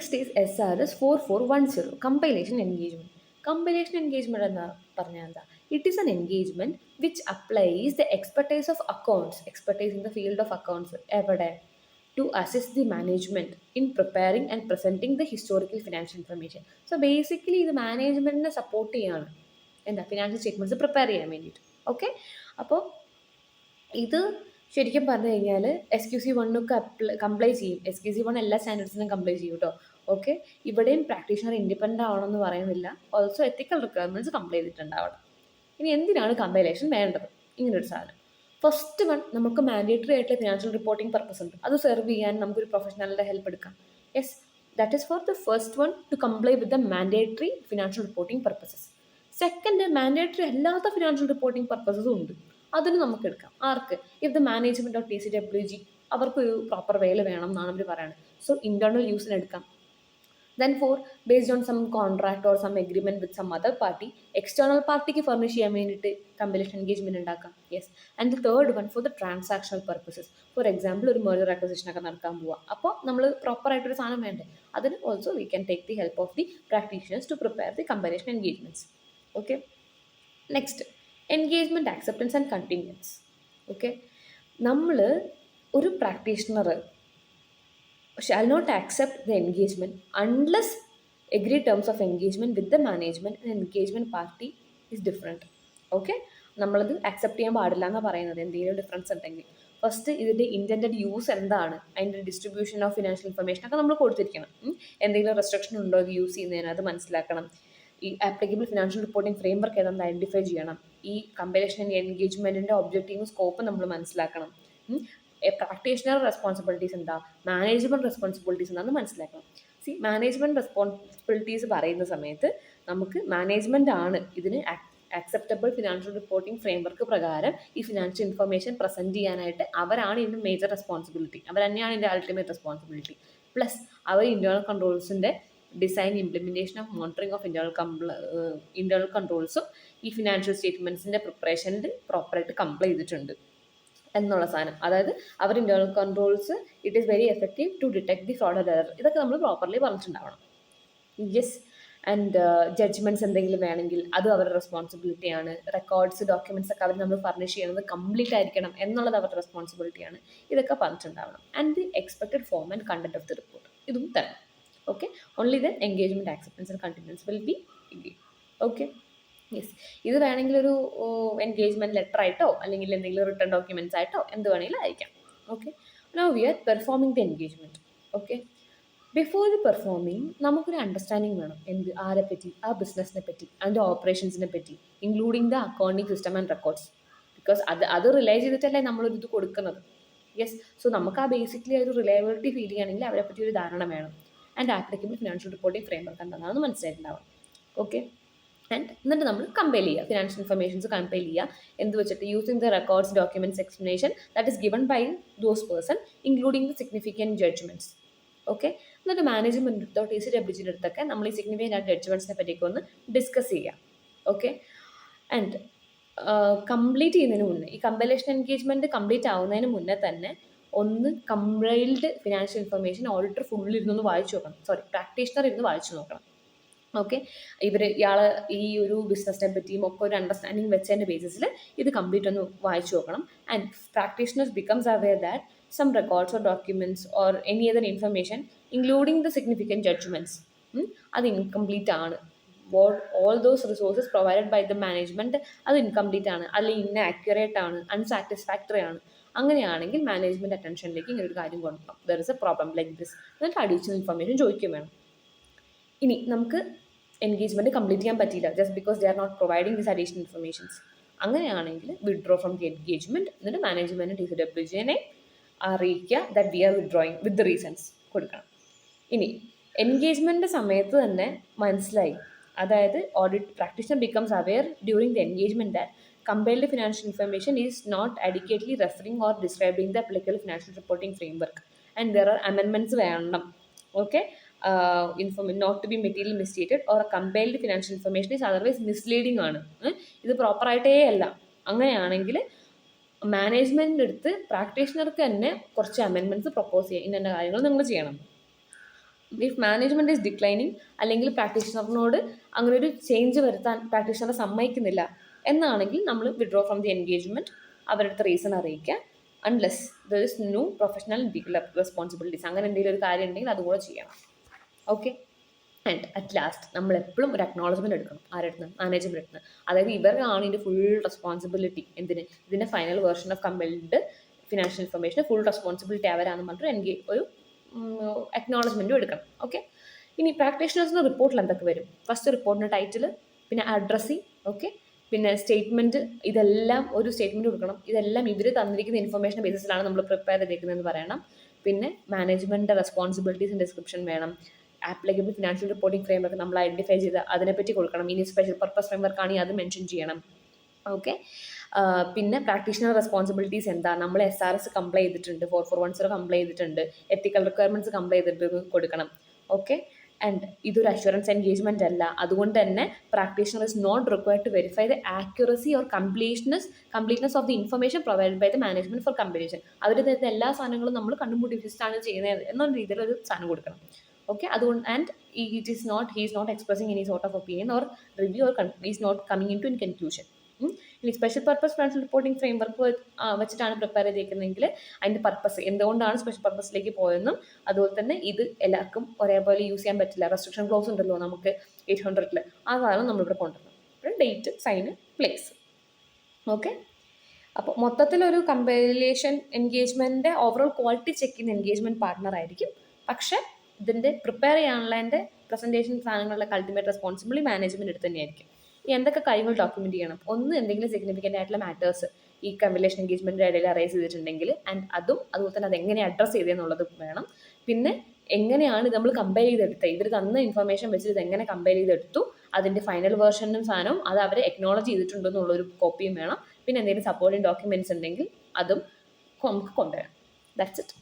Next is SRS 4410 compilation engagement. Compilation engagement എന്ന് പറഞ്ഞാൽ എന്താ? It is an engagement which applies the expertise of accounts, expertise in the field of accounts എവിടെ, to assist the management in preparing and presenting the historical financial information. So basically ഇത് മാനേജ്മെൻറ്റിനെ support ചെയ്യാണ് എന്താ financial statements prepare ചെയ്യാൻ വേണ്ടിയിട്ട്. Okay, അപ്പോൾ ഇത് ശരിക്കും പറഞ്ഞു കഴിഞ്ഞാൽ SQC1 കംപ്ലൈ ചെയ്യും. SQC1 എല്ലാ സ്റ്റാൻഡേർഡ്സിനും കംപ്ലൈ ചെയ്യും കേട്ടോ. ഓക്കെ, ഇവിടെയും പ്രാക്ടീഷണർ ഇൻഡിപെൻഡൻ്റ് ആവണമെന്ന് പറയുന്നില്ല. ഓൾസോ എത്തിക്കൽ റിക്വയർമെൻറ്റ്സ് കംപ്ലൈ ചെയ്തിട്ടുണ്ടാവണം. ഇനി എന്തിനാണ് കമ്പൈലേഷൻ വേണ്ടത്? ഇങ്ങനൊരു സാധനം. ഫസ്റ്റ് വൺ, നമുക്ക് മാൻഡേറ്ററി ആയിട്ടുള്ള ഫിനാൻഷ്യൽ റിപ്പോർട്ടിംഗ് പർപ്പസ് ഉണ്ട്. അത് സെർവ് ചെയ്യാൻ നമുക്കൊരു പ്രൊഫഷണലിൻ്റെ ഹെൽപ്പ് എടുക്കാം. Yes, that is for the first one to comply with the mandatory financial reporting purposes. Second, mandatory അല്ലാത്ത ഫിനാൻഷ്യൽ റിപ്പോർട്ടിംഗ് പർപ്പസസും ഉണ്ട്. അതിന് നമുക്ക് എടുക്കാം. ആർക്ക്? If the management of TCWG അവർക്കൊരു പ്രോപ്പർ വേയിൽ വേണം എന്നാണ് അവർ പറയുന്നത്. സോ ഇൻറ്റേർണൽ യൂസിന് എടുക്കാം. Then 4, based on some contract or some agreement with some other party, external പാർട്ടിക്ക് ഫർണിഷ് ചെയ്യാൻ വേണ്ടിയിട്ട് കമ്പൈലേഷൻ എൻഗേജ്മെൻറ്റ് ഉണ്ടാക്കാം. Yes. And the third one for the transactional purposes. For example ഒരു മെർജർ അക്വിസിഷൻ ഒക്കെ നടക്കാൻ പോവുക. അപ്പോൾ നമ്മൾ പ്രോപ്പറായിട്ടൊരു സാധനം വേണ്ടേ? അതിന് also we can take the help of the practitioners to prepare the compilation engagements. Okay, next engagement acceptance and continuance. Okay, നമ്മൾ ഒരു practitioner shall not accept the engagement unless agreed terms of engagement with the management and engagement party is different. Okay, നമ്മളത് accept ചെയ്യാൻ പാടില്ല എന്നാണ് പറയുന്നത് എന്തെങ്കിലും difference ഉണ്ടെങ്കിൽ. First, ഇതിൻ്റെ ഇൻറ്റൻറ്റഡ് യൂസ് എന്താണ്, അതിൻ്റെ ഡിസ്ട്രിബ്യൂഷൻ ഓഫ് ഫിനാൻഷ്യൽ ഇൻഫർമേഷൻ ഒക്കെ നമ്മൾ കൊടുത്തിരിക്കണം. എന്തെങ്കിലും റെസ്ട്രിക്ഷൻ ഉണ്ടോ ഇത് യൂസ് ചെയ്യുന്നതിന് അത് മനസ്സിലാക്കണം. ഈ ആപ്ലിക്കബിൾ ഫിനാൻഷ്യൽ റിപ്പോർട്ടിംഗ് ഫ്രെയിംവർക്ക് ഏതാണെന്ന് ഐഡൻറ്റിഫൈ ചെയ്യണം. ഈ കമ്പൈലേഷൻ എൻഗേജ്മെൻറ്റിൻ്റെ ഒബ്ജക്റ്റീവും സ്കോപ്പ് നമ്മൾ മനസ്സിലാക്കണം. പ്രാക്ടീഷണർ റെസ്പോൺസിബിലിറ്റീസ് എന്താ, മാനേജ്മെൻറ്റ് റെസ്പോൺസിബിലിറ്റീസ് എന്താണെന്ന് മനസ്സിലാക്കണം. മാനേജ്മെൻറ്റ് റെസ്പോൺസിബിലിറ്റീസ് പറയുന്ന സമയത്ത് നമുക്ക് മാനേജ്മെൻ്റ് ആണ് ഇതിന് അക്സെപ്റ്റബിൾ ഫിനാൻഷ്യൽ റിപ്പോർട്ടിംഗ് ഫ്രെയിംവർക്ക് പ്രകാരം ഈ ഫിനാൻഷ്യൽ ഇൻഫർമേഷൻ പ്രസൻറ്റ് ചെയ്യാനായിട്ട് അവരാണ് ഇതിൻ്റെ മേജർ റെസ്പോൺസിബിലിറ്റി. അവർ തന്നെയാണ് ഇതിൻ്റെ അൾട്ടിമേറ്റ് റെസ്പോൺസിബിലിറ്റി. പ്ലസ് അവർ ഇൻറ്റേർണൽ കൺട്രോൾസിൻ്റെ design, implementation of monitoring of internal കൺട്രോൾസും ഈ ഫിനാൻഷ്യൽ സ്റ്റേറ്റ്മെൻറ്റ്സിൻ്റെ പ്രിപ്പറേഷനിൽ പ്രോപ്പറായിട്ട് കംപ്ലൈ ചെയ്തിട്ടുണ്ട് എന്നുള്ള സാധനം. അതായത് അവർ internal controls it is very effective to detect the fraud or error. ഇതൊക്കെ നമ്മൾ പ്രോപ്പർലി പറഞ്ഞിട്ടുണ്ടാവണം. യെസ്. ആൻഡ് ജഡ്ജ്മെൻറ്റ്സ് എന്തെങ്കിലും വേണമെങ്കിൽ അത് അവരുടെ റെസ്പോൺസിബിലിറ്റിയാണ്. റെക്കോർഡ്സ്, ഡോക്യുമെൻറ്റ്സ് ഒക്കെ അവർ നമ്മൾ ഫർണിഷ് ചെയ്യുന്നത് കംപ്ലീറ്റ് ആയിരിക്കണം എന്നുള്ളത് അവരുടെ റെസ്പോൺസിബിലിറ്റിയാണ്. ഇതൊക്കെ പറഞ്ഞിട്ടുണ്ടാവണം. And the expected form and content of the report ഇതും തരണം. Okay, only then engagement acceptance and continuance will be agreed. Okay, yes. ഇത് വേണമെങ്കിൽ ഒരു എൻഗേജ്മെൻറ്റ് ലെറ്റർ ആയിട്ടോ അല്ലെങ്കിൽ എന്തെങ്കിലും റിട്ടേൺ ഡോക്യുമെൻറ്റ്സ് ആയിട്ടോ എന്ത് വേണമെങ്കിലും അയക്കാം. Okay, now we are performing the engagement. Okay, before the performing നമുക്കൊരു അണ്ടർസ്റ്റാൻഡിങ് വേണം. ആരെ പറ്റി, ആ ബിസിനസ്സിനെ പറ്റി, അതിൻ്റെ ഓപ്പറേഷൻസിനെ പറ്റി, including the accounting system and records. Because അത് റിലൈ ചെയ്തിട്ടല്ലേ നമ്മളൊരു ഇത് കൊടുക്കുന്നത്. യെസ്. സോ നമുക്ക് ആ ബേസിക്കലി ഒരു റിലയബിലിറ്റി ഫീൽ ചെയ്യുകയാണെങ്കിൽ അവരെ പറ്റി ഒരു ധാരണ വേണം. And applicable financial reporting framework എന്താണെന്ന് മനസ്സിലായിട്ടുണ്ടാവും. ഓക്കെ, ആൻഡ് എന്നിട്ട് നമ്മൾ കമ്പൈൽ ചെയ്യുക, ഫിനാൻഷ്യൽ ഇൻഫർമേഷൻസ് കമ്പൈൽ ചെയ്യുക. എന്ത് വെച്ചിട്ട്? Using the records, documents, explanation that is given by those person including the significant judgements. Okay, എന്നിട്ട് മാനേജ്മെൻറ്റ് അടുത്തോ TCWGയുടെ അടുത്തൊക്കെ നമ്മൾ ഈ സിഗ്നിഫിക്കൻ്റ് ആയിട്ട് ജഡ്ജ്മെൻറ്റ്സിനെ പറ്റിയൊക്കെ ഒന്ന് ഡിസ്കസ് ചെയ്യാം. ഓക്കെ, ആൻഡ് കംപ്ലീറ്റ് ചെയ്യുന്നതിന് മുന്നേ, ഈ കമ്പൈലേഷൻ എൻഗേജ്മെൻറ്റ് കംപ്ലീറ്റ് ആവുന്നതിന് മുന്നേ തന്നെ ഒന്ന് കമ്പൈൽഡ് ഫിനാൻഷ്യൽ ഇൻഫർമേഷൻ ഓഡിറ്റർ ഫുള്ളിരുന്നൊന്ന് വായിച്ചു നോക്കണം. പ്രാക്ടീഷണർ ഇരുന്ന് വായിച്ചു നോക്കണം. ഓക്കെ, ഇയാൾ ഈ ഒരു ബിസിനസ്സിനെ പറ്റിയും ഒക്കെ ഒരു അണ്ടർസ്റ്റാൻഡിങ് വെച്ചതിൻ്റെ ബേസിസിൽ ഇത് കംപ്ലീറ്റ് ഒന്ന് വായിച്ചു നോക്കണം. And practitioners becomes aware that some records or documents or any other information including the significant judgements അത് ഇൻകംപ്ലീറ്റ് ആണ്. All those resources provided by the management അത് ഇൻകംപ്ലീറ്റ് ആണ്, അല്ലെങ്കിൽ ഇന്നാക്യുറേറ്റ് ആണ്, അൺസാറ്റിസ്ഫാക്ടറി ആണ്. അങ്ങനെയാണെങ്കിൽ മാനേജ്മെൻറ്റ് അറ്റൻഷനിലേക്ക് ഇങ്ങനെ ഒരു കാര്യം കൊണ്ടുപോകാം. There is a problem like this. എന്നിട്ട് അഡീഷണൽ ഇൻഫർമേഷൻ ചോദിക്കുകയും വേണം. ഇനി നമുക്ക് എൻഗേജ്മെൻറ്റ് കംപ്ലീറ്റ് ചെയ്യാൻ പറ്റിയില്ല just because they are not providing this additional informations. അങ്ങനെയാണെങ്കിൽ വിഡ്രോ ഫ്രം ദി എൻഗേജ്മെൻറ്റ്. എന്നിട്ട് മാനേജ്മെൻറ്റ് TCWGനെ അറിയിക്കുക that we are withdrawing with the reasons കൊടുക്കണം. ഇനി എൻഗേജ്മെൻറ്റ് സമയത്ത് തന്നെ മനസ്സിലായി, അതായത് audit practitioner becomes aware during the engagement that compiled financial information is not adequately referring or describing the applicable financial reporting framework and there are amendments വേണം. Okay, not to be materially misstated or a compiled financial information is otherwise misleading ആണ്. ഇത് പ്രോപ്പറായിട്ടേ അല്ല. അങ്ങനെയാണെങ്കിൽ മാനേജ്മെൻറ്റിൻ്റെ അടുത്ത് പ്രാക്ടീഷണർക്ക് തന്നെ കുറച്ച് amendments propose ചെയ്യുക. ഇന്ന കാര്യങ്ങൾ നിങ്ങൾ ചെയ്യണം. ഇഫ് മാനേജ്മെൻറ്റ് ഈസ് ഡിക്ലൈനിങ്, അല്ലെങ്കിൽ പ്രാക്ടീഷണറിനോട് അങ്ങനെ ഒരു ചേഞ്ച് വരുത്താൻ പ്രാക്ടീഷണർ സമ്മതിക്കുന്നില്ല എന്നാണെങ്കിൽ നമ്മൾ വിഡ്രോ ഫ്രം ദി എൻഗേജ്മെൻറ്റ്, അവരുടെ അടുത്ത് റീസൺ അറിയിക്കുക. Unless there is new professional responsibilities, അങ്ങനെ എന്തെങ്കിലും ഒരു കാര്യം ഉണ്ടെങ്കിൽ അതുകൂടെ ചെയ്യണം. ഓക്കെ. ആൻഡ് അറ്റ് ലാസ്റ്റ് നമ്മൾ എപ്പോഴും ഒരു അക്നോളജ്മെൻറ്റ് എടുക്കണം. ആരെടുത്ത്? മാനേജ്മെൻറ്റ് എടുത്ത്. അതായത് ഇവരാണ് ഇതിൻ്റെ ഫുൾ റെസ്പോൺസിബിലിറ്റി. ഇതിൻ്റെ final version of compiled financial information full responsibility അവരാണെന്ന് പറഞ്ഞിട്ട് എനിക്ക് ഒരു അക്നോളജ്മെൻറ്റും എടുക്കണം. ഓക്കെ. ഇനി പ്രാക്ടീഷണേഴ്സിൻ്റെ റിപ്പോർട്ടിൽ എന്തൊക്കെ വരും? ഫസ്റ്റ് റിപ്പോർട്ടിൻ്റെ ടൈറ്റിൽ, പിന്നെ അഡ്രസ്സിങ്, ഓക്കെ, പിന്നെ സ്റ്റേറ്റ്മെൻറ്റ്, ഇതെല്ലാം ഒരു സ്റ്റേറ്റ്മെൻറ്റ് കൊടുക്കണം. ഇതെല്ലാം ഇവർ തന്നിരിക്കുന്ന ഇൻഫർമേഷൻ ബേസിസിലാണ് നമ്മൾ പ്രിപ്പയർ ചെയ്തേക്കുന്നതെന്ന് പറയണം. പിന്നെ മാനേജ്മെൻറ്റിൻ്റെ റെസ്പോൺസിബിലിറ്റീസിൻ്റെ ഡിസ്ക്രിപ്ഷൻ വേണം. ആപ്ലിക്കബിൾ ഫിനാൻഷ്യൽ റിപ്പോർട്ടിംഗ് ഫ്രെയിംവർക്ക് നമ്മൾ ഐഡൻറ്റിഫൈ ചെയ്ത് അതിനെപ്പറ്റി കൊടുക്കണം. ഇനി സ്പെഷ്യൽ പർപ്പസ് ഫ്രെയിംവർക്ക് ആണെങ്കിൽ അത് മെൻഷൻ ചെയ്യണം. ഓക്കെ. പിന്നെ പ്രാക്ടീഷണർ റെസ്പോൺസിബിലിറ്റീസ് എന്താ? നമ്മൾ SRS കംപ്ലൈ ചെയ്തിട്ടുണ്ട്, 4410 കംപ്ലൈ ചെയ്തിട്ടുണ്ട്, എത്തിക്കൽ റിക്വയർമെൻറ്റ്സ് കംപ്ലൈ ചെയ്തിട്ട് കൊടുക്കണം. ഓക്കെ. ആൻഡ് ഇതൊരു അഷുറൻസ് എൻഗേജ്മെൻ്റ് അല്ല. അതുകൊണ്ട് തന്നെ practitioner is not required to verify the accuracy or completeness of the information provide by the management for compilation. അവർ തരുന്ന എല്ലാ സാധനങ്ങളും നമ്മൾ കണ്ടുമുട്ടി വിശ്വസിച്ചാണ് ചെയ്യുന്നത് എന്നുള്ള രീതിയിൽ ഒരു സാധനം കൊടുക്കണം. ഓക്കെ. അതുകൊണ്ട് and he is not expressing any sort of opinion or review or is not coming in to in conclusion. ഇനി special purpose financial reporting framework വെച്ചിട്ടാണ് പ്രിപ്പയർ ചെയ്തിരിക്കുന്നതെങ്കിൽ അതിൻ്റെ പർപ്പസ് എന്തുകൊണ്ടാണ് സ്പെഷ്യൽ പർപ്പസിലേക്ക് പോയെന്നും, അതുപോലെ തന്നെ ഇത് എല്ലാവർക്കും ഒരേപോലെ യൂസ് ചെയ്യാൻ പറ്റില്ല, റെസ്ട്രിക്ഷൻ ക്ലോസ് ഉണ്ടല്ലോ നമുക്ക് 800-ൽ, അതാണ് നമ്മളിവിടെ കൊണ്ടുവരുന്നത്. ഒരു ഡേറ്റ്, സൈന്, പ്ലേസ്. ഓക്കെ. അപ്പോൾ മൊത്തത്തിലൊരു കമ്പൈലേഷൻ എൻഗേജ്മെൻറ്റിൻ്റെ ഓവറോൾ ക്വാളിറ്റി ചെക്ക് ചെയ്യുന്ന എൻഗേജ്മെൻറ്റ് പാർട്ട്ണർ ആയിരിക്കും. പക്ഷേ ഇതിൻ്റെ പ്രിപ്പയർ ചെയ്യാനുള്ളതിൻ്റെ പ്രസൻറ്റേഷൻ സാധനങ്ങളുടെ അൾട്ടിമേറ്റ് റെസ്പോൺസിബിലിറ്റി മാനേജ്മെൻറ്റ് എടുത്ത് തന്നെയായിരിക്കും. ഈ എന്തൊക്കെ കാര്യങ്ങൾ ഡോക്യുമെൻറ്റ് ചെയ്യണം? ഒന്ന്, എന്തെങ്കിലും സിഗ്നിഫിക്കൻ്റ് ആയിട്ടുള്ള മാറ്റേഴ്സ് ഈ കമ്പൈലേഷൻ എൻഗേജ്മെൻറ്റിൻ്റെ ഇടയിൽ അറൈസ് ചെയ്തിട്ടുണ്ടെങ്കിൽ അതുപോലെ തന്നെ അതെങ്ങനെ അഡ്രസ്സ് ചെയ്തെന്നുള്ളത് വേണം. പിന്നെ എങ്ങനെയാണ് നമ്മൾ കമ്പയർ ചെയ്തെടുത്തത്, ഇവർ തന്ന ഇൻഫർമേഷൻ വെച്ചിട്ട് ഇതെങ്ങനെ കമ്പയർ ചെയ്തെടുത്തു, അതിൻ്റെ ഫൈനൽ വേർഷനും സാധനവും അത് അവരെ എക്നോളജ് ചെയ്തിട്ടുണ്ടെന്നുള്ളൊരു കോപ്പിയും വേണം. പിന്നെ എന്തെങ്കിലും സപ്പോർട്ടിങ് ഡോക്യുമെൻറ്റ്സ് ഉണ്ടെങ്കിൽ അതും നമുക്ക് കൊണ്ടുവരാം. That's it.